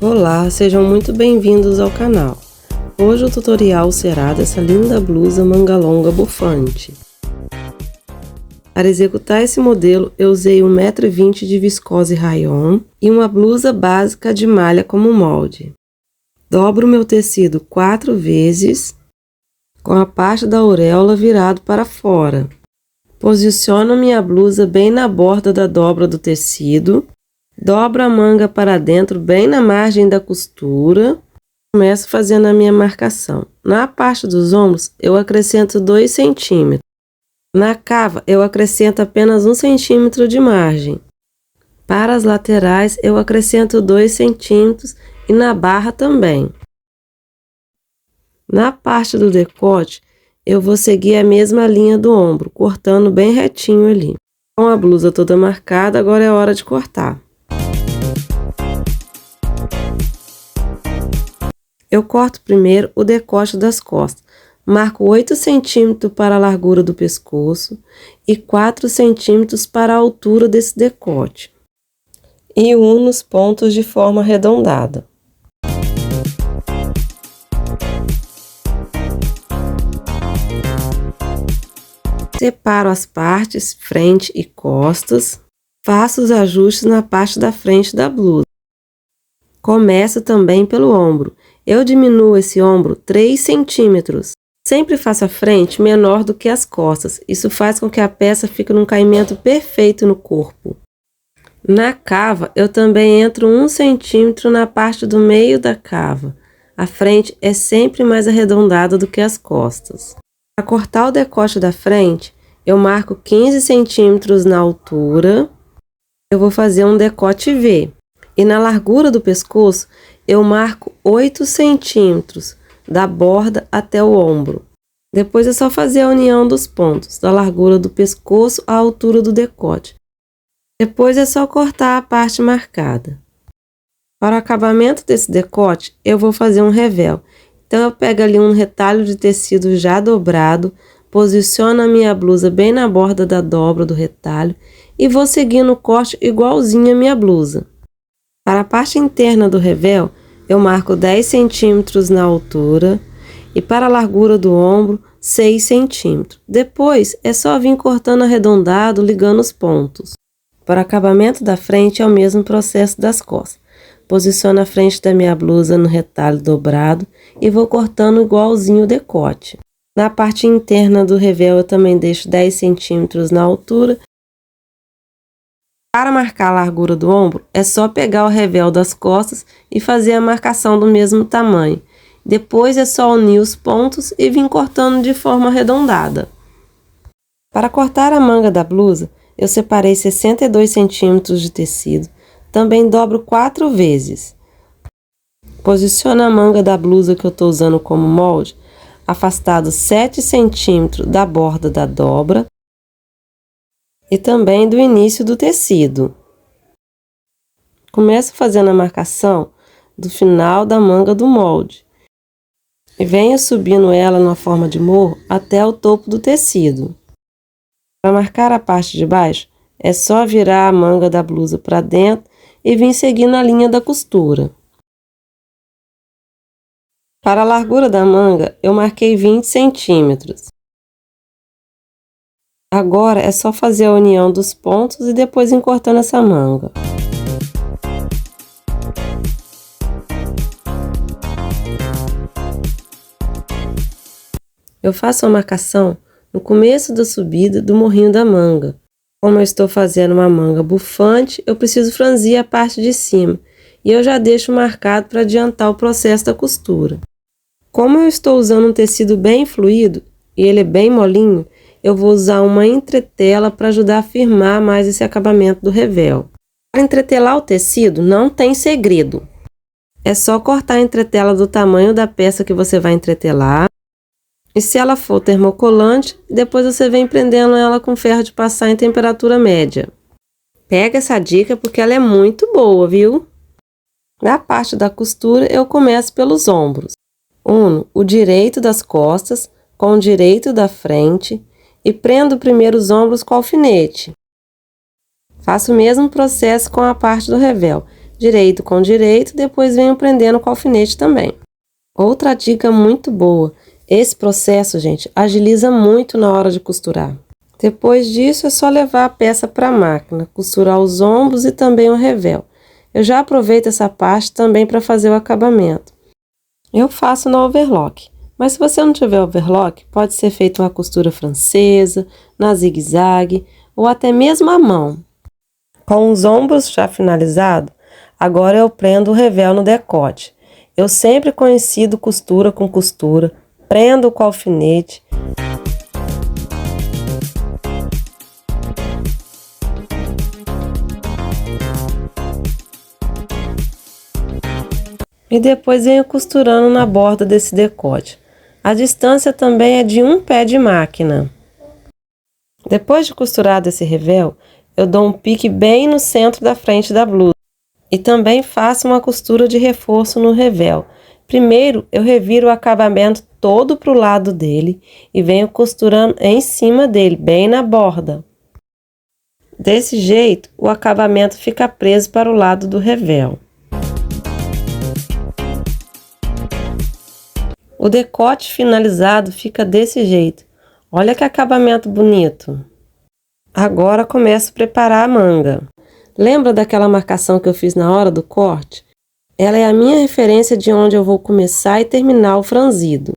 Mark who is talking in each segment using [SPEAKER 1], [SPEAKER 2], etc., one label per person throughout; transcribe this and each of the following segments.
[SPEAKER 1] Olá, sejam muito bem-vindos ao canal. Hoje o tutorial será dessa linda blusa manga longa bufante. Para executar esse modelo, eu usei 1,20 m de viscose rayon e uma blusa básica de malha como molde. Dobro o meu tecido 4 vezes, com a parte da auréola virado para fora. Posiciono minha blusa bem na borda da dobra do tecido. Dobro a manga para dentro, bem na margem da costura. Começo fazendo a minha marcação. Na parte dos ombros, eu acrescento 2 cm. Na cava, eu acrescento apenas 1 cm de margem. Para as laterais, eu acrescento 2 cm e na barra também. Na parte do decote, eu vou seguir a mesma linha do ombro, cortando bem retinho ali. Com a blusa toda marcada, agora é hora de cortar. Eu corto primeiro o decote das costas. Marco 8 cm para a largura do pescoço e 4 cm para a altura desse decote. E uno os pontos de forma arredondada. Separo as partes frente e costas. Faço os ajustes na parte da frente da blusa. Começo também pelo ombro. Eu diminuo esse ombro 3 centímetros. Sempre faço a frente menor do que as costas. Isso faz com que a peça fique num caimento perfeito no corpo. Na cava, eu também entro 1 centímetro na parte do meio da cava. A frente é sempre mais arredondada do que as costas. Para cortar o decote da frente, eu marco 15 centímetros na altura. Eu vou fazer um decote V. E na largura do pescoço, eu marco 8 centímetros, da borda até o ombro. Depois é só fazer a união dos pontos, da largura do pescoço à altura do decote. Depois é só cortar a parte marcada. Para o acabamento desse decote, eu vou fazer um revel. Então, eu pego ali um retalho de tecido já dobrado, posiciono a minha blusa bem na borda da dobra do retalho e vou seguindo o corte igualzinho a minha blusa. Para a parte interna do revel, eu marco 10 centímetros na altura e para a largura do ombro, 6 centímetros. Depois, é só vir cortando arredondado, ligando os pontos. Para o acabamento da frente, é o mesmo processo das costas. Posiciono a frente da minha blusa no retalho dobrado e vou cortando igualzinho o decote. Na parte interna do revel, eu também deixo 10 centímetros na altura. Para marcar a largura do ombro, é só pegar o revel das costas e fazer a marcação do mesmo tamanho. Depois é só unir os pontos e vir cortando de forma arredondada. Para cortar a manga da blusa, eu separei 62 centímetros de tecido. Também dobro 4 vezes. Posiciono a manga da blusa que eu estou usando como molde, afastado 7 centímetros da borda da dobra e também do início do tecido. Começo fazendo a marcação do final da manga do molde e venho subindo ela na forma de morro até o topo do tecido. Para marcar a parte de baixo, é só virar a manga da blusa para dentro e vir seguindo a linha da costura. Para a largura da manga, eu marquei 20 centímetros. Agora é só fazer a união dos pontos e depois ir cortando essa manga. Eu faço a marcação no começo da subida do morrinho da manga. Como eu estou fazendo uma manga bufante, eu preciso franzir a parte de cima e eu já deixo marcado para adiantar o processo da costura. Como eu estou usando um tecido bem fluido e ele é bem molinho, eu vou usar uma entretela para ajudar a firmar mais esse acabamento do revel. Para entretelar o tecido não tem segredo. É só cortar a entretela do tamanho da peça que você vai entretelar. E se ela for termocolante, depois você vem prendendo ela com ferro de passar em temperatura média. Pega essa dica porque ela é muito boa, viu? Na parte da costura, eu começo pelos ombros. Uno o direito das costas com o direito da frente e prendo primeiro os ombros com alfinete. Faço o mesmo processo com a parte do revel. direito com direito, depois venho prendendo com alfinete também. Outra dica muito boa, esse processo, gente, agiliza muito na hora de costurar. Depois disso é só levar a peça para a máquina, costurar os ombros e também o revel. Eu já aproveito essa parte também para fazer o acabamento. Eu faço na overlock, mas se você não tiver overlock, pode ser feita uma costura francesa, na zigue-zague ou até mesmo à mão. Com os ombros já finalizados, agora eu prendo o revel no decote. Eu sempre coincido costura com costura, prendo com alfinete. E depois venho costurando na borda desse decote. A distância também é de um pé de máquina. Depois de costurado esse revel, eu dou um pique bem no centro da frente da blusa. E também faço uma costura de reforço no revel. Primeiro, eu reviro o acabamento todo para o lado dele e venho costurando em cima dele, bem na borda. Desse jeito, o acabamento fica preso para o lado do revel. O decote finalizado fica desse jeito. Olha que acabamento bonito! Agora começo a preparar a manga. Lembra daquela marcação que eu fiz na hora do corte? Ela é a minha referência de onde eu vou começar e terminar o franzido.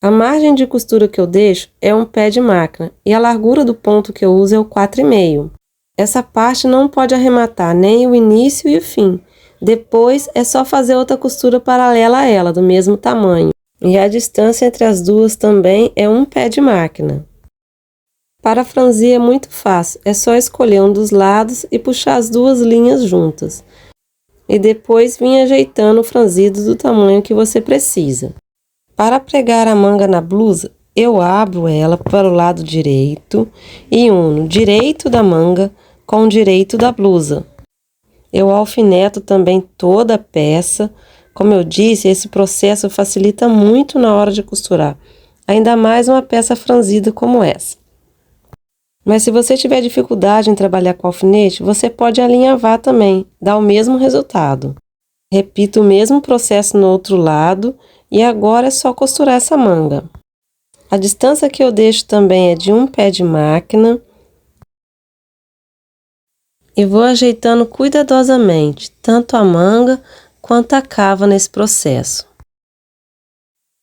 [SPEAKER 1] A margem de costura que eu deixo é um pé de máquina e a largura do ponto que eu uso é o 4,5. Essa parte não pode arrematar nem o início e o fim. Depois é só fazer outra costura paralela a ela, do mesmo tamanho. E a distância entre as duas também é um pé de máquina. Para franzir é muito fácil, é só escolher um dos lados e puxar as duas linhas juntas. E depois vir ajeitando o franzido do tamanho que você precisa. Para pregar a manga na blusa, eu abro ela para o lado direito e uno direito da manga com o direito da blusa. Eu alfineto também toda a peça. Como eu disse, esse processo facilita muito na hora de costurar, ainda mais uma peça franzida como essa. Mas se você tiver dificuldade em trabalhar com alfinete, você pode alinhavar também, dá o mesmo resultado. Repito o mesmo processo no outro lado e agora é só costurar essa manga. A distância que eu deixo também é de um pé de máquina. E vou ajeitando cuidadosamente, tanto a manga quanto a cava nesse processo.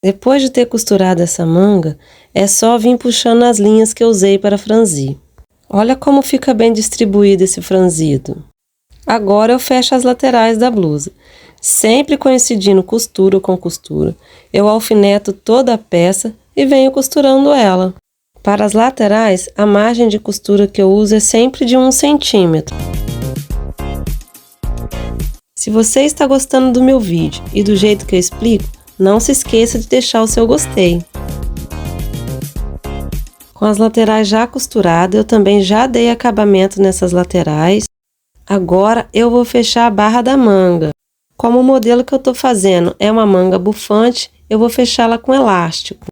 [SPEAKER 1] Depois de ter costurado essa manga, é só vir puxando as linhas que eu usei para franzir. Olha como fica bem distribuído esse franzido. Agora eu fecho as laterais da blusa. Sempre coincidindo costura com costura, eu alfineto toda a peça e venho costurando ela. Para as laterais, a margem de costura que eu uso é sempre de 1 centímetro. Se você está gostando do meu vídeo e do jeito que eu explico, não se esqueça de deixar o seu gostei. Com as laterais já costuradas, eu também já dei acabamento nessas laterais. Agora eu vou fechar a barra da manga. Como o modelo que eu estou fazendo é uma manga bufante, eu vou fechá-la com elástico.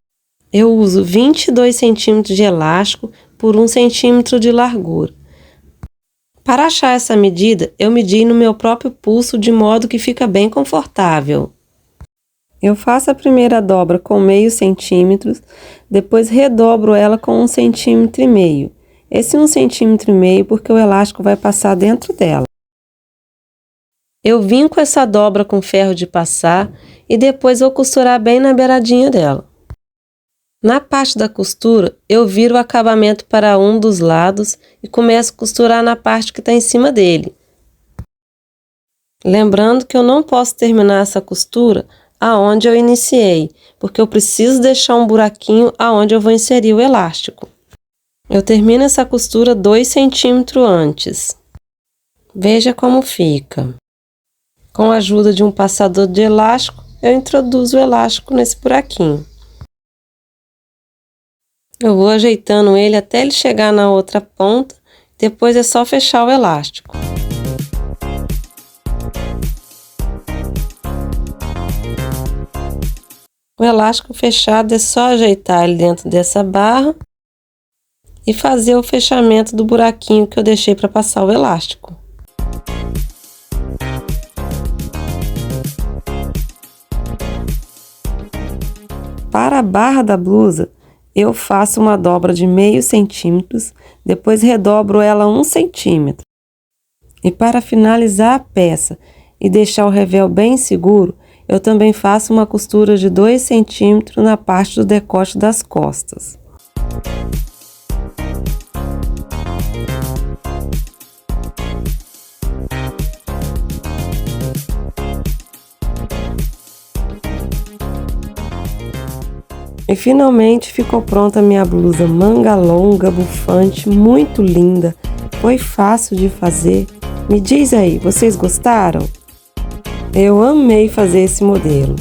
[SPEAKER 1] Eu uso 22 centímetros de elástico por 1 centímetro de largura. Para achar essa medida, eu medi no meu próprio pulso de modo que fica bem confortável. Eu faço a primeira dobra com meio centímetro, depois redobro ela com 1,5 centímetro. Esse 1,5 centímetro porque o elástico vai passar dentro dela. Eu vinco essa dobra com ferro de passar e depois vou costurar bem na beiradinha dela. Na parte da costura, eu viro o acabamento para um dos lados e começo a costurar na parte que está em cima dele. Lembrando que eu não posso terminar essa costura aonde eu iniciei, porque eu preciso deixar um buraquinho aonde eu vou inserir o elástico. Eu termino essa costura 2 centímetros antes. Veja como fica. Com a ajuda de um passador de elástico, eu introduzo o elástico nesse buraquinho. Eu vou ajeitando ele até ele chegar na outra ponta, depois é só fechar o elástico. O elástico fechado é só ajeitar ele dentro dessa barra e fazer o fechamento do buraquinho que eu deixei para passar o elástico. Para a barra da blusa, eu faço uma dobra de meio centímetro, depois redobro ela 1 centímetro. E para finalizar a peça e deixar o revel bem seguro, eu também faço uma costura de 2 centímetros na parte do decote das costas. E finalmente ficou pronta a minha blusa manga longa, bufante, muito linda. Foi fácil de fazer. Me diz aí, vocês gostaram? Eu amei fazer esse modelo.